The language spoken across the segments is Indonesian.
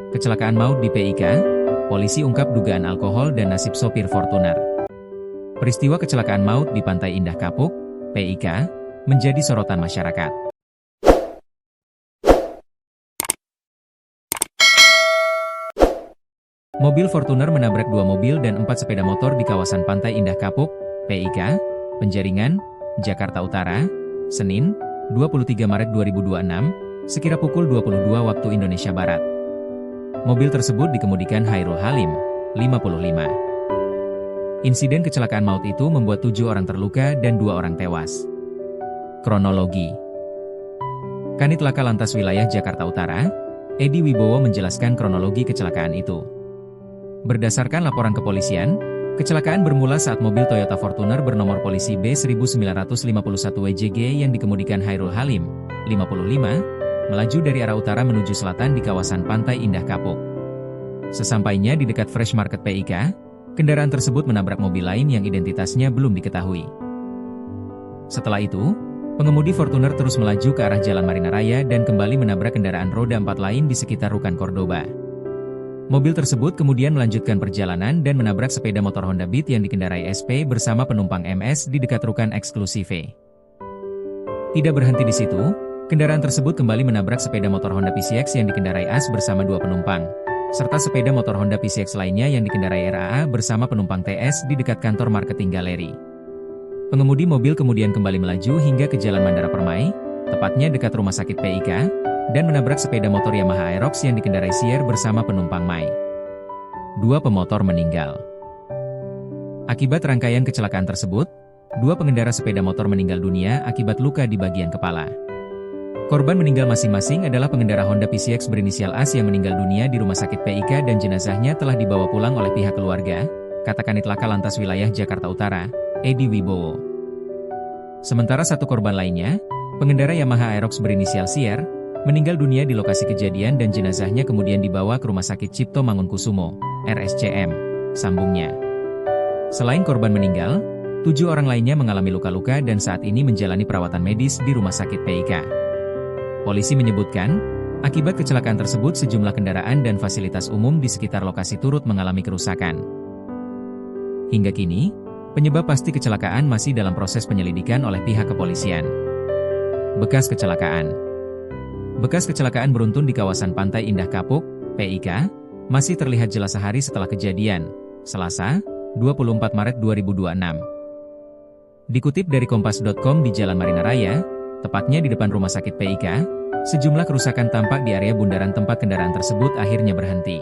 Kecelakaan maut di PIK, polisi ungkap dugaan alkohol dan nasib sopir Fortuner. Peristiwa kecelakaan maut di Pantai Indah Kapuk, PIK, menjadi sorotan masyarakat. Mobil Fortuner menabrak 2 mobil dan 4 sepeda motor di kawasan Pantai Indah Kapuk, PIK, Penjaringan, Jakarta Utara, Senin, 23 Maret 2026, sekira pukul 22 waktu Indonesia Barat. Mobil tersebut dikemudikan Hairul Halim, 55. Insiden kecelakaan maut itu membuat 7 orang terluka dan 2 orang tewas. Kronologi. Kanit Laka Lantas Wilayah Jakarta Utara, Edi Wibowo menjelaskan kronologi kecelakaan itu. Berdasarkan laporan kepolisian, kecelakaan bermula saat mobil Toyota Fortuner bernomor polisi B1951WJG yang dikemudikan Hairul Halim, 55, melaju dari arah utara menuju selatan di kawasan Pantai Indah Kapuk. Sesampainya di dekat Fresh Market PIK, kendaraan tersebut menabrak mobil lain yang identitasnya belum diketahui. Setelah itu, pengemudi Fortuner terus melaju ke arah Jalan Marina Raya dan kembali menabrak kendaraan roda 4 lain di sekitar Rukan Cordoba. Mobil tersebut kemudian melanjutkan perjalanan dan menabrak sepeda motor Honda Beat yang dikendarai SP bersama penumpang MS di dekat Rukan Eksklusive. Tidak berhenti di situ, kendaraan tersebut kembali menabrak sepeda motor Honda PCX yang dikendarai AS bersama 2 penumpang, serta sepeda motor Honda PCX lainnya yang dikendarai RAA bersama penumpang TS di dekat kantor marketing galeri. Pengemudi mobil kemudian kembali melaju hingga ke Jalan Mandara Permai, tepatnya dekat rumah sakit PIK, dan menabrak sepeda motor Yamaha Aerox yang dikendarai Sier bersama penumpang Mai. 2 pemotor meninggal. Akibat rangkaian kecelakaan tersebut, 2 pengendara sepeda motor meninggal dunia akibat luka di bagian kepala. Korban meninggal masing-masing adalah pengendara Honda PCX berinisial AS yang meninggal dunia di rumah sakit PIK dan jenazahnya telah dibawa pulang oleh pihak keluarga, kata Kanit Laka Lantas Wilayah Jakarta Utara, Edi Wibowo. Sementara 1 korban lainnya, pengendara Yamaha Aerox berinisial Sier, meninggal dunia di lokasi kejadian dan jenazahnya kemudian dibawa ke Rumah Sakit Cipto Mangunkusumo, RSCM, sambungnya. Selain korban meninggal, 7 orang lainnya mengalami luka-luka dan saat ini menjalani perawatan medis di Rumah Sakit PIK. Polisi menyebutkan, akibat kecelakaan tersebut sejumlah kendaraan dan fasilitas umum di sekitar lokasi turut mengalami kerusakan. Hingga kini, penyebab pasti kecelakaan masih dalam proses penyelidikan oleh pihak kepolisian. Bekas kecelakaan. Bekas kecelakaan beruntun di kawasan Pantai Indah Kapuk, PIK, masih terlihat jelas sehari setelah kejadian, Selasa, 24 Maret 2026. Dikutip dari Kompas.com di Jalan Marina Raya, tepatnya di depan rumah sakit PIK, sejumlah kerusakan tampak di area bundaran tempat kendaraan tersebut akhirnya berhenti.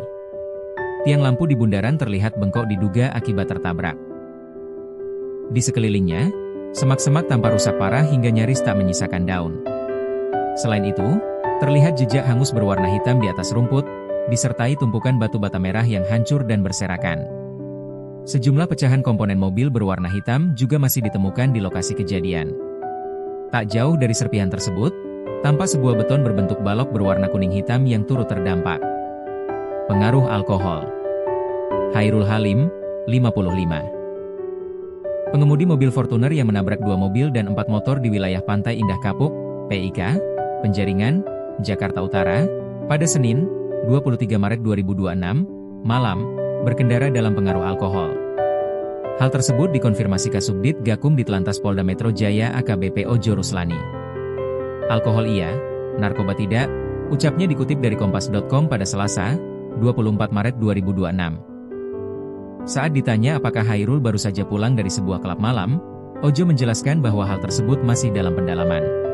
Tiang lampu di bundaran terlihat bengkok diduga akibat tertabrak. Di sekelilingnya, semak-semak tampak rusak parah hingga nyaris tak menyisakan daun. Selain itu, terlihat jejak hangus berwarna hitam di atas rumput, disertai tumpukan batu bata merah yang hancur dan berserakan. Sejumlah pecahan komponen mobil berwarna hitam juga masih ditemukan di lokasi kejadian. Tak jauh dari serpihan tersebut, tampak sebuah beton berbentuk balok berwarna kuning hitam yang turut terdampak. Pengaruh alkohol. Hairul Halim, 55. Pengemudi mobil Fortuner yang menabrak 2 mobil dan 4 motor di wilayah Pantai Indah Kapuk, PIK, Penjaringan, Jakarta Utara, pada Senin, 23 Maret 2026, malam, berkendara dalam pengaruh alkohol. Hal tersebut dikonfirmasi Kasubdit Gakum Ditlantas Polda Metro Jaya AKBP Ojo Ruslani. Alkohol iya, narkoba tidak, ucapnya dikutip dari Kompas.com pada Selasa, 24 Maret 2026. Saat ditanya apakah Hairul baru saja pulang dari sebuah klub malam, Ojo menjelaskan bahwa hal tersebut masih dalam pendalaman.